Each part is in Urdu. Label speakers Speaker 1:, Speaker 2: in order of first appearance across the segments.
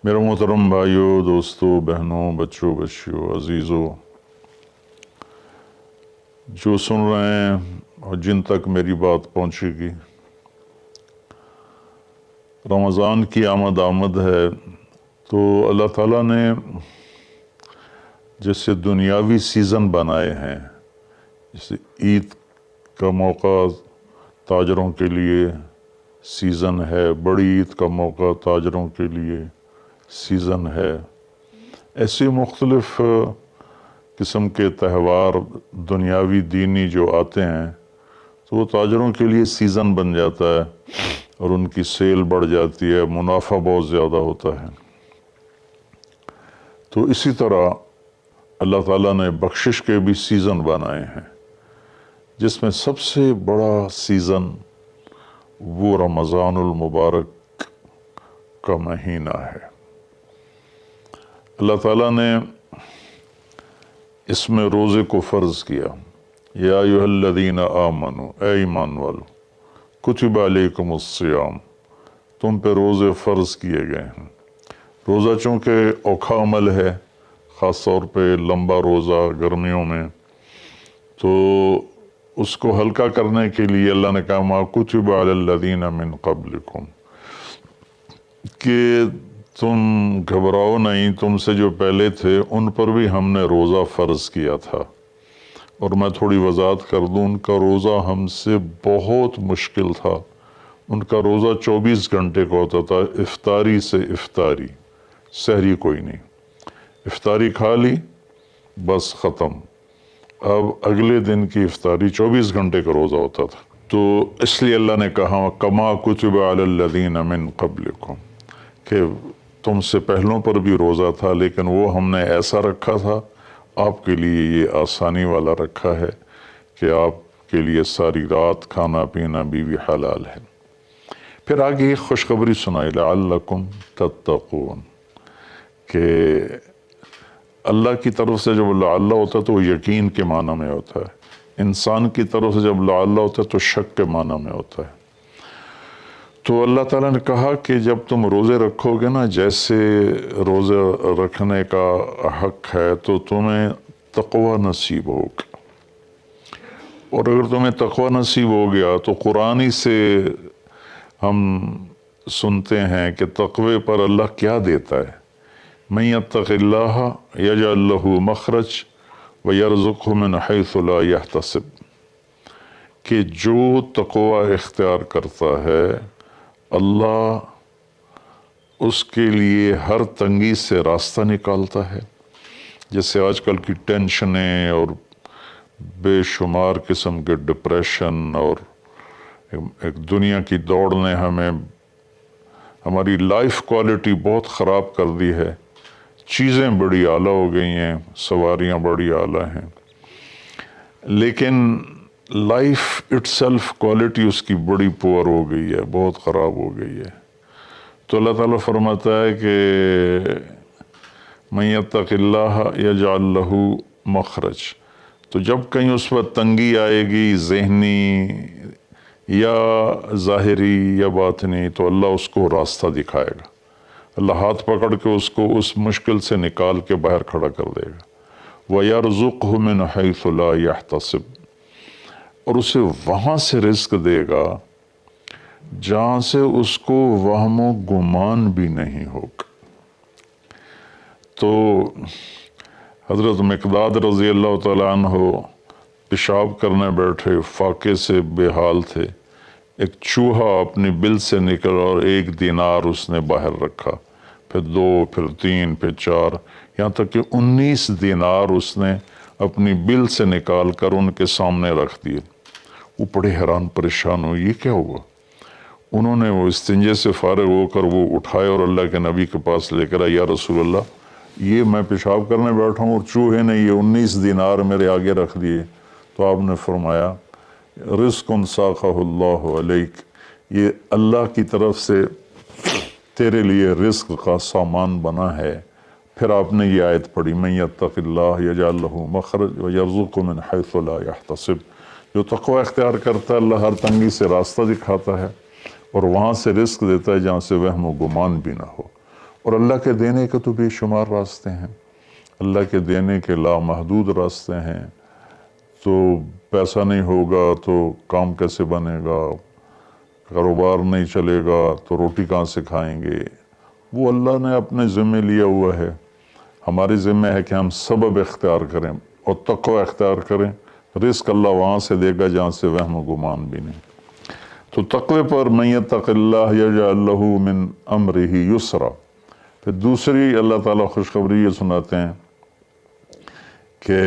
Speaker 1: میرے محترم بھائیوں، دوستوں، بہنوں، بچوں، بچیوں، عزیزوں، جو سن رہے ہیں اور جن تک میری بات پہنچے گی، رمضان کی آمد ہے تو اللہ تعالیٰ نے جیسے دنیاوی سیزن بنائے ہیں، جیسے عید کا موقع تاجروں کے لیے سیزن ہے، بڑی عید کا موقع تاجروں کے لیے سیزن ہے، ایسے مختلف قسم کے تہوار دنیاوی دینی جو آتے ہیں تو وہ تاجروں کے لیے سیزن بن جاتا ہے اور ان کی سیل بڑھ جاتی ہے، منافع بہت زیادہ ہوتا ہے۔ تو اسی طرح اللہ تعالیٰ نے بخشش کے بھی سیزن بنائے ہیں، جس میں سب سے بڑا سیزن وہ رمضان المبارک کا مہینہ ہے۔ اللہ تعالیٰ نے اس میں روزے کو فرض کیا، یا ایھا الذین آمنوا، اے ایمان والو، کتب علیکم الصیام، تم پہ روزے فرض کیے گئے ہیں۔ روزہ چونکہ اوکھا عمل ہے، خاص طور پہ لمبا روزہ گرمیوں میں، تو اس کو ہلکا کرنے کے لیے اللہ نے کہا ما کتب علی الذین من قبلکم، کہ تم گھبراؤ نہیں، تم سے جو پہلے تھے ان پر بھی ہم نے روزہ فرض کیا تھا۔ اور میں تھوڑی وضاحت کر دوں، ان کا روزہ ہم سے بہت مشکل تھا۔ ان کا روزہ 24 گھنٹے کا ہوتا تھا، افطاری سے افطاری، سحری کوئی نہیں۔ افطاری کھا لی بس ختم، اب اگلے دن کی افطاری 24 گھنٹے کا روزہ ہوتا تھا۔ تو اس لیے اللہ نے کہا کما کتب علی الذین من قبلکم، کہ تم سے پہلوں پر بھی روزہ تھا لیکن وہ ہم نے ایسا رکھا تھا، آپ کے لیے یہ آسانی والا رکھا ہے کہ آپ کے لیے ساری رات کھانا پینا بیوی حلال ہے۔ پھر آگے ایک خوشخبری سنائی، لعلکم تتقون، کہ اللہ کی طرف سے جب لعل ہوتا ہے تو وہ یقین کے معنی میں ہوتا ہے، انسان کی طرف سے جب لعل ہوتا ہے تو شک کے معنی میں ہوتا ہے۔ تو اللہ تعالیٰ نے کہا کہ جب تم روزے رکھو گے نا، جیسے روزے رکھنے کا حق ہے تو تمہیں تقوی نصیب ہوگا، اور اگر تمہیں تقوی نصیب ہو گیا تو قرآن ہی سے ہم سنتے ہیں کہ تقوی پر اللہ کیا دیتا ہے، من یتق اللہ یجعل لہ مخرج ویرزقہ من حیث لا یحتسب، کہ جو تقوی اختیار کرتا ہے اللہ اس کے لیے ہر تنگی سے راستہ نکالتا ہے۔ جیسے آج کل کی ٹینشنیں اور بے شمار قسم کے ڈپریشن اور ایک دنیا کی دوڑ نے ہماری لائف کوالٹی بہت خراب کر دی ہے، چیزیں بڑی اعلیٰ ہو گئی ہیں، سواریاں بڑی اعلیٰ ہیں، لیکن لائف اٹ سیلف کوالٹی اس کی بڑی پور ہو گئی ہے، بہت خراب ہو گئی ہے۔ تو اللہ تعالیٰ فرماتا ہے کہ من یتق اللہ یجعل لہ مخرج، تو جب کہیں اس پر تنگی آئے گی، ذہنی یا ظاہری یا باطنی، تو اللہ اس کو راستہ دکھائے گا، اللہ ہاتھ پکڑ کے اس کو اس مشکل سے نکال کے باہر کھڑا کر دے گا۔ وَيَرْزُقْهُ مِنْ حَيْثُ لَا يَحْتَسِبُ، اور اسے وہاں سے رزق دے گا جہاں سے اس کو وہم و گمان بھی نہیں ہوگا۔ تو حضرت مقداد رضی اللہ تعالیٰ عنہ پیشاب کرنے بیٹھے، فاقے سے بے حال تھے، ایک چوہا اپنی بل سے نکل اور 1 دینار اس نے باہر رکھا، پھر 2، پھر 3، پھر 4، یہاں تک کہ 19 دینار اس نے اپنی بل سے نکال کر ان کے سامنے رکھ دیے۔ وہ بڑے حیران پریشان ہوئے، یہ کیا ہوا؟ انہوں نے وہ استنجے سے فارغ ہو کر وہ اٹھائے اور اللہ کے نبی کے پاس لے کر آئے، یا رسول اللہ یہ میں پیشاب کرنے بیٹھا ہوں اور چوہے نے یہ 19 دینار میرے آگے رکھ دیے۔ تو آپ نے فرمایا رزق ساقہ اللہ علیک، یہ اللہ کی طرف سے تیرے لیے رزق کا سامان بنا ہے۔ پھر آپ نے یہ آیت پڑھی، من یتق اللہ یجعل لہ مخرج ویرزقہ من حیث لا یحتسب، جو تقوی اختیار کرتا ہے اللہ ہر تنگی سے راستہ دکھاتا ہے اور وہاں سے رزق دیتا ہے جہاں سے وہم و گمان بھی نہ ہو۔ اور اللہ کے دینے کے تو بے شمار راستے ہیں، اللہ کے دینے کے لامحدود راستے ہیں۔ تو پیسہ نہیں ہوگا تو کام کیسے بنے گا، کاروبار نہیں چلے گا تو روٹی کہاں سے کھائیں گے؟ وہ اللہ نے اپنے ذمہ لیا ہوا ہے۔ ہماری ذمہ ہے کہ ہم سبب اختیار کریں اور تقوی اختیار کریں، رزق اللہ وہاں سے دے گا جہاں سے وہم و گمان بھی نہیں۔ تو تقوی پر من یتق اللہ یجعل لہ من امرہ یسرا۔ پھر دوسری اللہ تعالیٰ خوشخبری یہ سناتے ہیں کہ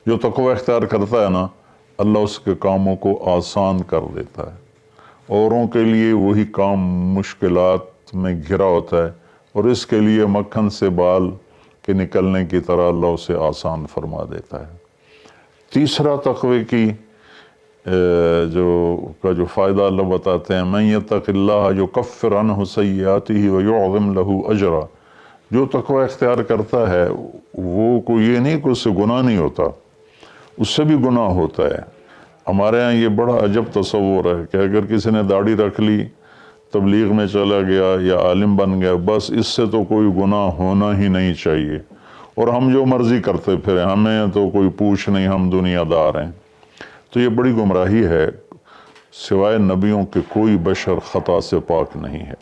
Speaker 1: جو تقوی اختیار کرتا ہے نا، اللہ اس کے کاموں کو آسان کر دیتا ہے۔ اوروں کے لیے وہی کام مشکلات میں گھرا ہوتا ہے، اور اس کے لیے مکھن سے بال کے نکلنے کی طرح اللہ اسے آسان فرما دیتا ہے۔ تیسرا تقوی کی جو فائدہ اللہ بتاتے ہیں، من یتق اللہ یکفر عنہ سیئاتہ ویعظم لہ اجرا۔ جو تقوی اختیار کرتا ہے وہ کوئی یہ نہیں کہ اس سے گناہ نہیں ہوتا، اس سے بھی گناہ ہوتا ہے۔ ہمارے ہاں یہ بڑا عجب تصور ہے کہ اگر کسی نے داڑھی رکھ لی، تبلیغ میں چلا گیا یا عالم بن گیا، بس اس سے تو کوئی گناہ ہونا ہی نہیں چاہیے، اور ہم جو مرضی کرتے پھریں، ہمیں تو کوئی پوچھ نہیں، ہم دنیا دار ہیں۔ تو یہ بڑی گمراہی ہے۔ سوائے نبیوں کے کوئی بشر خطا سے پاک نہیں ہے،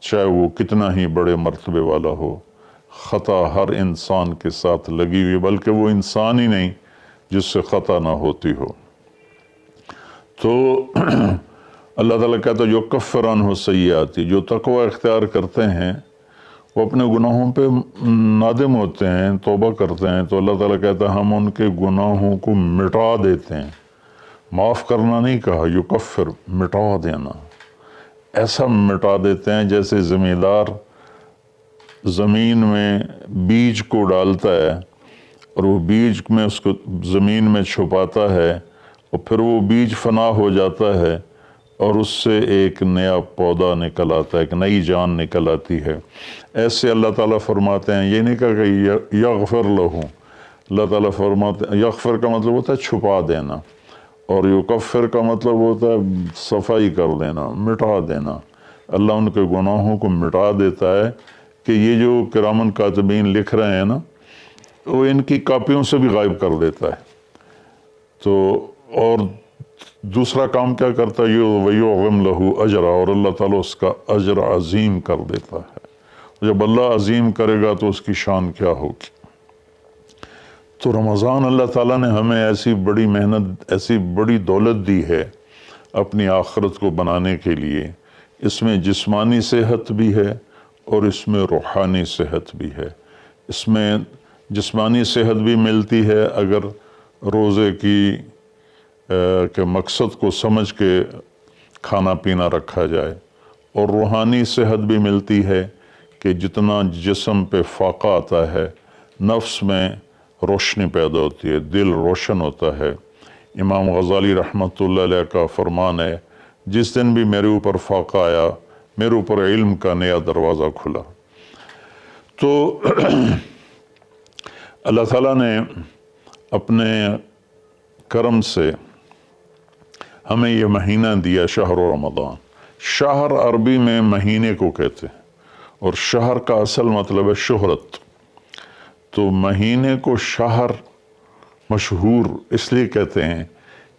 Speaker 1: چاہے وہ کتنا ہی بڑے مرتبے والا ہو۔ خطا ہر انسان کے ساتھ لگی ہوئی، بلکہ وہ انسان ہی نہیں جس سے خطا نہ ہوتی ہو۔ تو اللہ تعالیٰ کہتا ہے یکفر عنہ سیئاتی، جو تقوی اختیار کرتے ہیں وہ اپنے گناہوں پہ نادم ہوتے ہیں، توبہ کرتے ہیں، تو اللہ تعالیٰ کہتا ہے ہم ان کے گناہوں کو مٹا دیتے ہیں۔ معاف کرنا نہیں کہا، یکفر، مٹا دینا۔ ایسا مٹا دیتے ہیں جیسے زمیندار زمین میں بیج کو ڈالتا ہے اور وہ بیج میں اس کو زمین میں چھپاتا ہے، اور پھر وہ بیج فنا ہو جاتا ہے اور اس سے ایک نیا پودا نکل آتا ہے، ایک نئی جان نکل آتی ہے۔ ایسے اللہ تعالیٰ فرماتے ہیں، یہ نہیں کہا کہ یغفر لہو، اللہ تعالیٰ فرماتے ہیں، یغفر کا مطلب ہوتا ہے چھپا دینا، اور یکفر کا مطلب ہوتا ہے صفائی کر دینا، مٹا دینا۔ اللہ ان کے گناہوں کو مٹا دیتا ہے کہ یہ جو کرامن کاتبین لکھ رہے ہیں نا، وہ ان کی کاپیوں سے بھی غائب کر دیتا ہے۔ تو اور دوسرا کام کیا کرتا ہے، وَيُعْظِمْ لَهُ أَجْرًا، اور اللہ تعالیٰ اس کا اجر عظیم کر دیتا ہے۔ جب اللہ عظیم کرے گا تو اس کی شان کیا ہوگی۔ تو رمضان اللہ تعالیٰ نے ہمیں ایسی بڑی محنت، ایسی بڑی دولت دی ہے اپنی آخرت کو بنانے کے لیے۔ اس میں جسمانی صحت بھی ہے اور اس میں روحانی صحت بھی ہے۔ اس میں جسمانی صحت بھی ملتی ہے اگر روزے کے مقصد کو سمجھ کے کھانا پینا رکھا جائے، اور روحانی صحت بھی ملتی ہے کہ جتنا جسم پہ فاقہ آتا ہے، نفس میں روشنی پیدا ہوتی ہے، دل روشن ہوتا ہے۔ امام غزالی رحمۃ اللہ علیہ کا فرمان ہے، جس دن بھی میرے اوپر فاقہ آیا، میرے اوپر علم کا نیا دروازہ کھلا۔ تو اللہ تعالیٰ نے اپنے کرم سے ہمیں یہ مہینہ دیا، شہر رمضان۔ شہر عربی میں مہینے کو کہتے ہیں، اور شہر کا اصل مطلب ہے شہرت۔ تو مہینے کو شہر مشہور اس لیے کہتے ہیں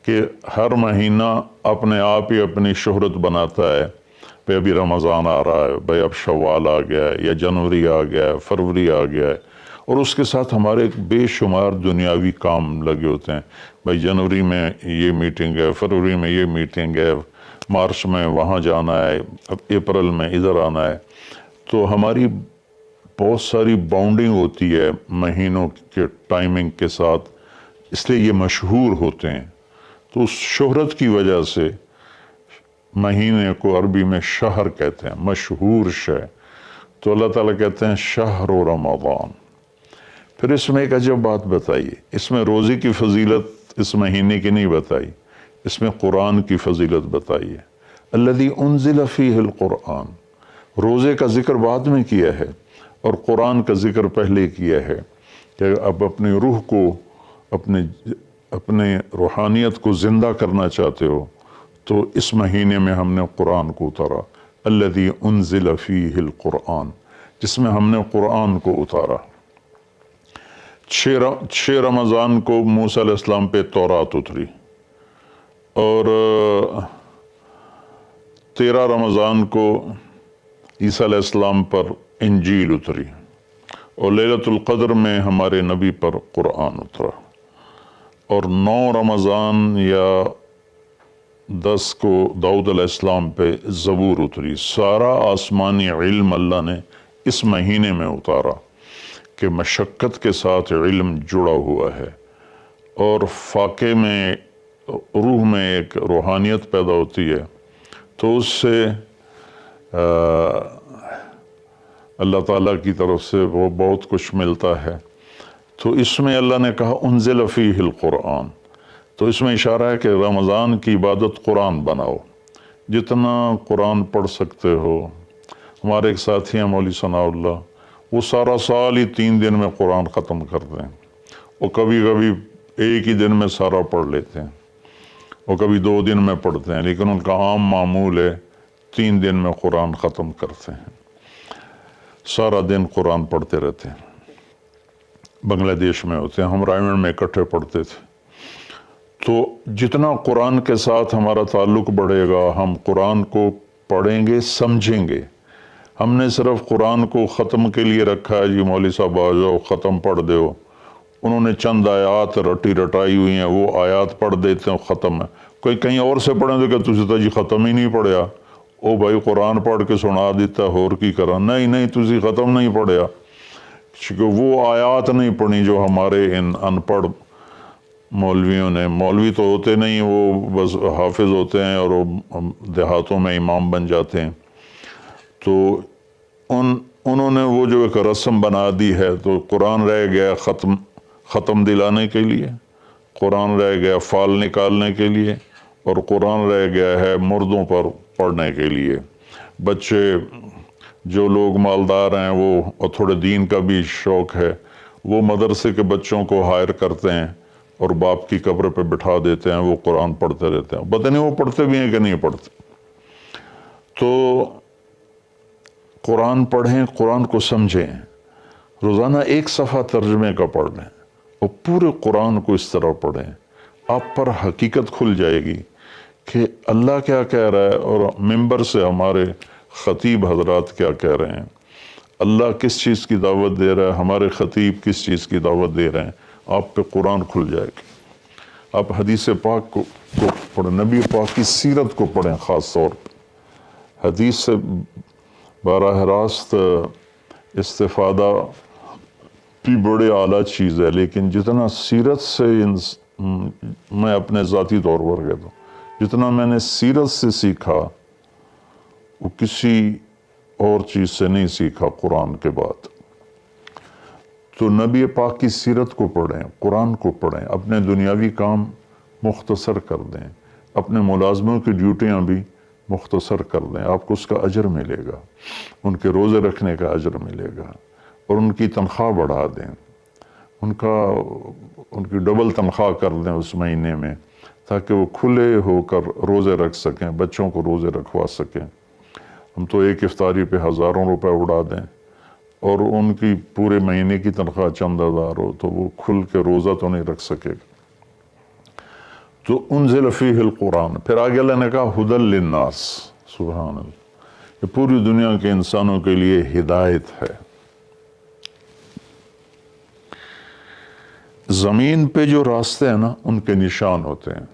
Speaker 1: کہ ہر مہینہ اپنے آپ ہی اپنی شہرت بناتا ہے۔ بھئی ابھی رمضان آ رہا ہے، بھئی اب شوال آ گیا ہے، یا جنوری آ گیا ہے، فروری آ گیا ہے، اور اس کے ساتھ ہمارے بے شمار دنیاوی کام لگے ہوتے ہیں۔ بھئی جنوری میں یہ میٹنگ ہے، فروری میں یہ میٹنگ ہے، مارچ میں وہاں جانا ہے، اب اپریل میں ادھر آنا ہے۔ تو ہماری بہت ساری باؤنڈنگ ہوتی ہے مہینوں کے ٹائمنگ کے ساتھ، اس لیے یہ مشہور ہوتے ہیں۔ تو اس شہرت کی وجہ سے مہینے کو عربی میں شہر کہتے ہیں، مشہور شے۔ تو اللہ تعالیٰ کہتے ہیں شہر رمضان۔ پھر اس میں ایک عجب بات بتائیے، اس میں روزے کی فضیلت اس مہینے کی نہیں بتائی، اس میں قرآن کی فضیلت بتائیے۔ الذی انزل فیہ القرآن، روزے کا ذکر بعد میں کیا ہے اور قرآن کا ذکر پہلے کیا ہے، کہ اب اپنی روح کو، اپنے روحانیت کو زندہ کرنا چاہتے ہو تو اس مہینے میں ہم نے قرآن کو اتارا، الذی انزل فیہ القرآن، جس میں ہم نے قرآن کو اتارا۔ 6 رمضان کو موسیٰ علیہ السلام پہ تورات اتری، اور 13 رمضان کو عیسیٰ علیہ السلام پر انجیل اتری، اور لیلۃ القدر میں ہمارے نبی پر قرآن اترا، اور 9 رمضان یا 10 کو داؤد علیہ السلام پہ زبور اتری۔ سارا آسمانی علم اللہ نے اس مہینے میں اتارا کہ مشقت کے ساتھ علم جڑا ہوا ہے، اور فاقے میں روح میں ایک روحانیت پیدا ہوتی ہے، تو اس سے اللہ تعالیٰ کی طرف سے وہ بہت کچھ ملتا ہے۔ تو اس میں اللہ نے کہا انزل فیہ القرآن، تو اس میں اشارہ ہے کہ رمضان کی عبادت قرآن بناؤ، جتنا قرآن پڑھ سکتے ہو۔ ہمارے ایک ساتھی ہیں مولوی ثناء اللہ، وہ سارا سال ہی 3 دن میں قرآن ختم کرتے ہیں، وہ کبھی کبھی ایک ہی دن میں سارا پڑھ لیتے ہیں، وہ کبھی 2 دن میں پڑھتے ہیں، لیکن ان کا عام معمول ہے 3 دن میں قرآن ختم کرتے ہیں، سارا دن قرآن پڑھتے رہتے ہیں۔ بنگلہ دیش میں ہوتے ہیں، ہم رائمنڈ میں اکٹھے پڑھتے تھے۔ تو جتنا قرآن کے ساتھ ہمارا تعلق بڑھے گا، ہم قرآن کو پڑھیں گے، سمجھیں گے۔ ہم نے صرف قرآن کو ختم کے لیے رکھا ہے، جی مولوی صاحب آ جاؤ ختم پڑھ دو، انہوں نے چند آیات رٹائی ہوئی ہیں، وہ آیات پڑھ دیتے ہیں، ختم ہے۔ کوئی کہیں اور سے پڑھیں تو کہ تسی تو جی ختم ہی نہیں پڑھیا، او بھائی قرآن پڑھ کے سنا دیتا ہور کی کرا، نہیں تسی ختم نہیں پڑھیا، کیونکہ وہ آیات نہیں پڑھی جو ہمارے ان ان پڑھ مولویوں نے، مولوی تو ہوتے نہیں، وہ بس حافظ ہوتے ہیں اور وہ دیہاتوں میں امام بن جاتے ہیں۔ تو انہوں نے وہ جو ایک رسم بنا دی ہے، تو قرآن رہ گیا ختم دلانے کے لیے، قرآن رہ گیا فال نکالنے کے لیے، اور قرآن رہ گیا ہے مردوں پر پڑھنے کے لیے۔ بچے جو لوگ مالدار ہیں وہ، اور تھوڑے دین کا بھی شوق ہے، وہ مدرسے کے بچوں کو ہائر کرتے ہیں اور باپ کی قبر پہ بٹھا دیتے ہیں، وہ قرآن پڑھتے رہتے ہیں، پتہ نہیں وہ پڑھتے بھی ہیں کہ نہیں پڑھتے۔ تو قرآن پڑھیں، قرآن کو سمجھیں، روزانہ 1 صفحہ ترجمے کا پڑھ لیں، اور پورے قرآن کو اس طرح پڑھیں، آپ پر حقیقت کھل جائے گی کہ اللہ کیا کہہ رہا ہے، اور ممبر سے ہمارے خطیب حضرات کیا کہہ رہے ہیں، اللہ کس چیز کی دعوت دے رہا ہے، ہمارے خطیب کس چیز کی دعوت دے رہے ہیں، آپ پہ قرآن کھل جائے گی۔ آپ حدیث پاک کو پڑھیں، نبی پاک کی سیرت کو پڑھیں، خاص طور پہ حدیث سے براہ راست استفادہ بھی بڑی اعلیٰ چیز ہے، لیکن جتنا سیرت سے میں اپنے ذاتی طور پر کہتا ہوں، جتنا میں نے سیرت سے سیکھا وہ کسی اور چیز سے نہیں سیکھا قرآن کے بعد۔ تو نبی پاک کی سیرت کو پڑھیں، قرآن کو پڑھیں، اپنے دنیاوی کام مختصر کر دیں، اپنے ملازموں کی ڈیوٹیاں بھی مختصر کر دیں، آپ کو اس کا اجر ملے گا، ان کے روزے رکھنے کا اجر ملے گا، اور ان کی تنخواہ بڑھا دیں، ان کی ڈبل تنخواہ کر دیں اس مہینے میں، تاکہ وہ کھلے ہو کر روزے رکھ سکیں، بچوں کو روزے رکھوا سکیں۔ ہم تو ایک افطاری پہ ہزاروں روپے اڑا دیں، اور ان کی پورے مہینے کی تنخواہ چند ہزار ہو، تو وہ کھل کے روزہ تو نہیں رکھ سکے گا۔ تو انزل فیہ القرآن، پھر آگے اللہ نے کہا ھدی للناس، سبحان اللہ، یہ پوری دنیا کے انسانوں کے لیے ہدایت ہے۔ زمین پہ جو راستے ہیں نا، ان کے نشان ہوتے ہیں،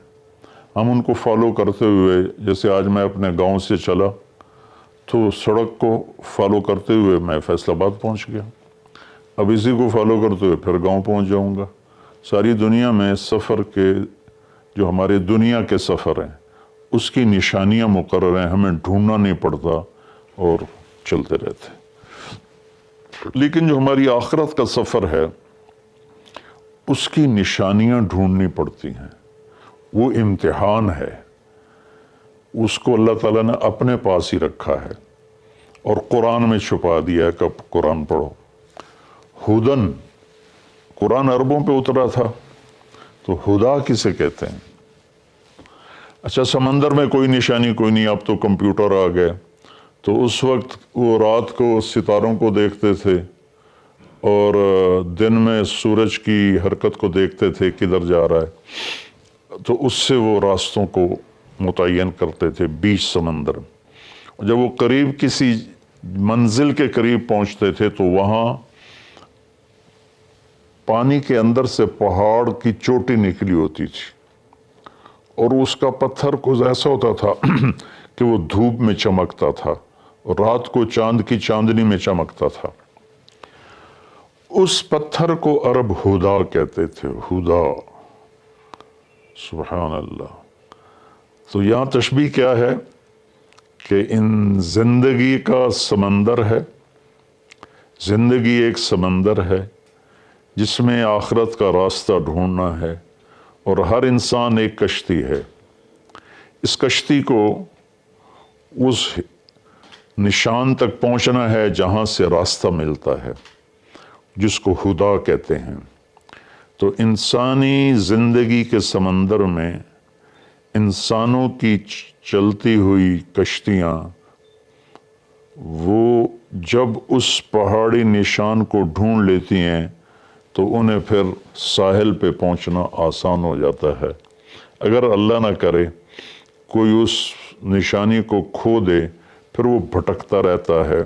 Speaker 1: ہم ان کو فالو کرتے ہوئے، جیسے آج میں اپنے گاؤں سے چلا تو سڑک کو فالو کرتے ہوئے میں فیصل آباد پہنچ گیا، اب اسی کو فالو کرتے ہوئے پھر گاؤں پہنچ جاؤں گا۔ ساری دنیا میں سفر کے جو ہمارے دنیا کے سفر ہیں اس کی نشانیاں مقرر ہیں، ہمیں ڈھونڈنا نہیں پڑتا اور چلتے رہتے۔ لیکن جو ہماری آخرت کا سفر ہے اس کی نشانیاں ڈھونڈنی پڑتی ہیں، وہ امتحان ہے، اس کو اللہ تعالیٰ نے اپنے پاس ہی رکھا ہے اور قرآن میں چھپا دیا ہے کہ اب قرآن پڑھو۔ ہدن، قرآن عربوں پہ اترا تھا، تو ہدا کسے کہتے ہیں؟ اچھا سمندر میں کوئی نشانی کوئی نہیں، اب تو کمپیوٹر آ گئے، تو اس وقت وہ رات کو ستاروں کو دیکھتے تھے اور دن میں سورج کی حرکت کو دیکھتے تھے کدھر جا رہا ہے، تو اس سے وہ راستوں کو متعین کرتے تھے بیچ سمندر میں۔ جب وہ قریب کسی منزل کے قریب پہنچتے تھے تو وہاں پانی کے اندر سے پہاڑ کی چوٹی نکلی ہوتی تھی، اور اس کا پتھر کچھ ایسا ہوتا تھا کہ وہ دھوپ میں چمکتا تھا اور رات کو چاند کی چاندنی میں چمکتا تھا۔ اس پتھر کو عرب ہدا کہتے تھے، ہدا، سبحان اللہ۔ تو یہاں تشبیہ کیا ہے کہ ان زندگی کا سمندر ہے، زندگی ایک سمندر ہے جس میں آخرت کا راستہ ڈھونڈنا ہے، اور ہر انسان ایک کشتی ہے۔ اس کشتی کو اس نشان تک پہنچنا ہے جہاں سے راستہ ملتا ہے، جس کو ہدا کہتے ہیں۔ تو انسانی زندگی کے سمندر میں انسانوں کی چلتی ہوئی کشتیاں، وہ جب اس پہاڑی نشان کو ڈھونڈ لیتی ہیں تو انہیں پھر ساحل پہ پہنچنا آسان ہو جاتا ہے۔ اگر اللہ نہ کرے کوئی اس نشانی کو کھو دے، پھر وہ بھٹکتا رہتا ہے۔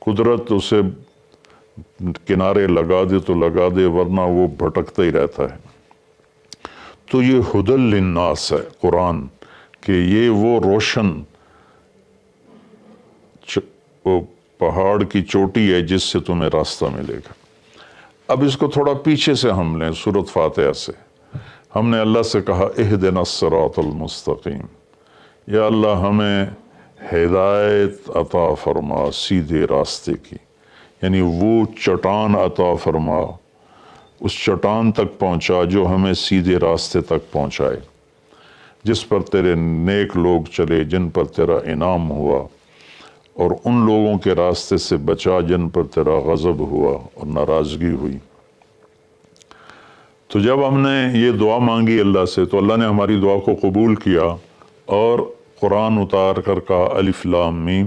Speaker 1: قدرت اسے کنارے لگا دے تو لگا دے، ورنہ وہ بھٹکتا ہی رہتا ہے۔ تو یہ ہدی للناس ہے قرآن، کہ یہ وہ روشن وہ پہاڑ کی چوٹی ہے جس سے تمہیں راستہ ملے گا۔ اب اس کو تھوڑا پیچھے سے ہم لیں، سورۃ فاتحہ سے ہم نے اللہ سے کہا اہدنا الصراط المستقیم، یا اللہ ہمیں ہدایت عطا فرما سیدھے راستے کی، یعنی وہ چٹان عطا فرما، اس چٹان تک پہنچا جو ہمیں سیدھے راستے تک پہنچائے، جس پر تیرے نیک لوگ چلے، جن پر تیرا انعام ہوا، اور ان لوگوں کے راستے سے بچا جن پر تیرا غضب ہوا اور ناراضگی ہوئی۔ تو جب ہم نے یہ دعا مانگی اللہ سے تو اللہ نے ہماری دعا کو قبول کیا اور قرآن اتار کر کہا الف لام میم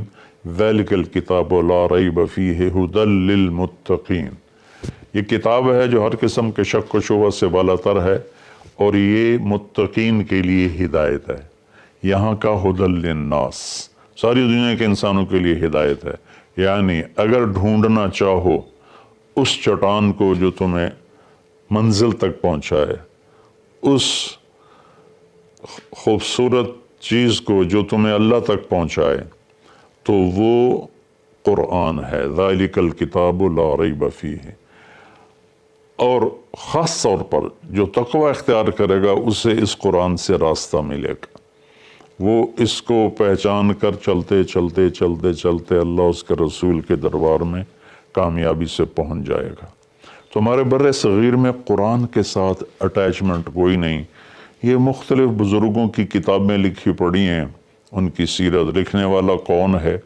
Speaker 1: ذالک الکتاب لا ریب فیہ ھدی للمتقین، یہ کتاب ہے جو ہر قسم کے شک و شبہ سے بالا تر ہے، اور یہ متقین کے لیے ہدایت ہے۔ یہاں کا ھدی للناس ساری دنیا کے انسانوں کے لیے ہدایت ہے، یعنی اگر ڈھونڈنا چاہو اس چٹان کو جو تمہیں منزل تک پہنچائے، اس خوبصورت چیز کو جو تمہیں اللہ تک پہنچائے، تو وہ قرآن ہے، ذالک الکتاب لا ریب فیہ۔ اور خاص طور پر جو تقوی اختیار کرے گا اسے اس قرآن سے راستہ ملے گا، وہ اس کو پہچان کر چلتے چلتے چلتے چلتے اللہ اس کے رسول کے دربار میں کامیابی سے پہنچ جائے گا۔ تو ہمارے بر صغیر میں قرآن کے ساتھ اٹیچمنٹ کوئی نہیں۔ یہ مختلف بزرگوں کی کتابیں لکھی پڑھی ہیں، ان کی سیرت، لکھنے والا کون ہے،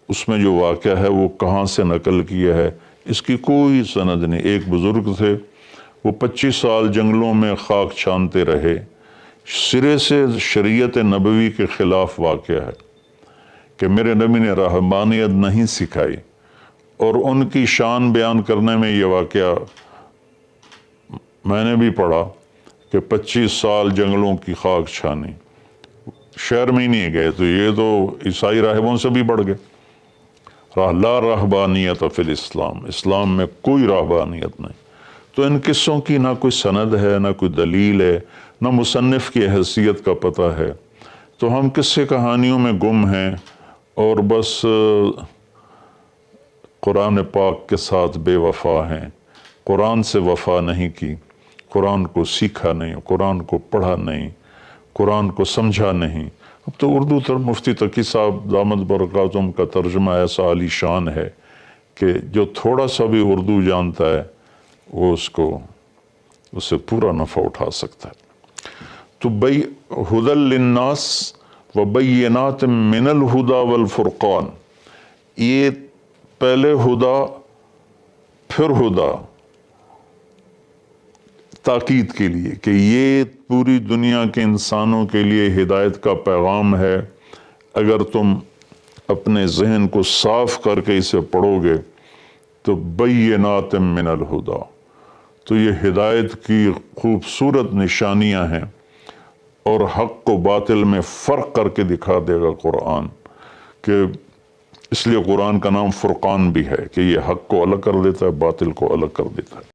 Speaker 1: اس میں جو واقعہ ہے وہ کہاں سے نقل کیا ہے، اس کی کوئی سند نہیں۔ ایک بزرگ تھے، وہ 25 سال جنگلوں میں خاک چھانتے رہے، سرے سے شریعت نبوی کے خلاف واقعہ ہے کہ میرے نبی نے رہبانیت نہیں سکھائی، اور ان کی شان بیان کرنے میں یہ واقعہ میں نے بھی پڑھا کہ 25 سال جنگلوں کی خاک چھانی، شہر میں ہی نہیں گئے، تو یہ تو عیسائی راہبوں سے بھی بڑھ گئے۔ لا رہبانیت فی الاسلام، اسلام میں کوئی رہبانیت نہیں۔ تو ان قصوں کی نہ کوئی سند ہے، نہ کوئی دلیل ہے، نہ مصنف کی حیثیت کا پتہ ہے۔ تو ہم قصے کہانیوں میں گم ہیں، اور بس قرآن پاک کے ساتھ بے وفا ہیں، قرآن سے وفا نہیں کی، قرآن کو سیکھا نہیں، قرآن کو پڑھا نہیں، قرآن کو سمجھا نہیں۔ اب تو اردو مفتی تقی صاحب دامت برکاتہم کا ترجمہ ایسا عالی شان ہے کہ جو تھوڑا سا بھی اردو جانتا ہے وہ اس سے پورا نفع اٹھا سکتا ہے۔ تو ھدی للناس وبینات من الھدی والفرقان، یہ پہلے ہدا پھر ہدا، تاکید کے لیے کہ یہ پوری دنیا کے انسانوں کے لیے ہدایت کا پیغام ہے۔ اگر تم اپنے ذہن کو صاف کر کے اسے پڑھو گے تو بینات من الہدا، تو یہ ہدایت کی خوبصورت نشانیاں ہیں، اور حق کو باطل میں فرق کر کے دکھا دے گا قرآن، کہ اس لیے قرآن کا نام فرقان بھی ہے کہ یہ حق کو الگ کر دیتا ہے، باطل کو الگ کر دیتا ہے۔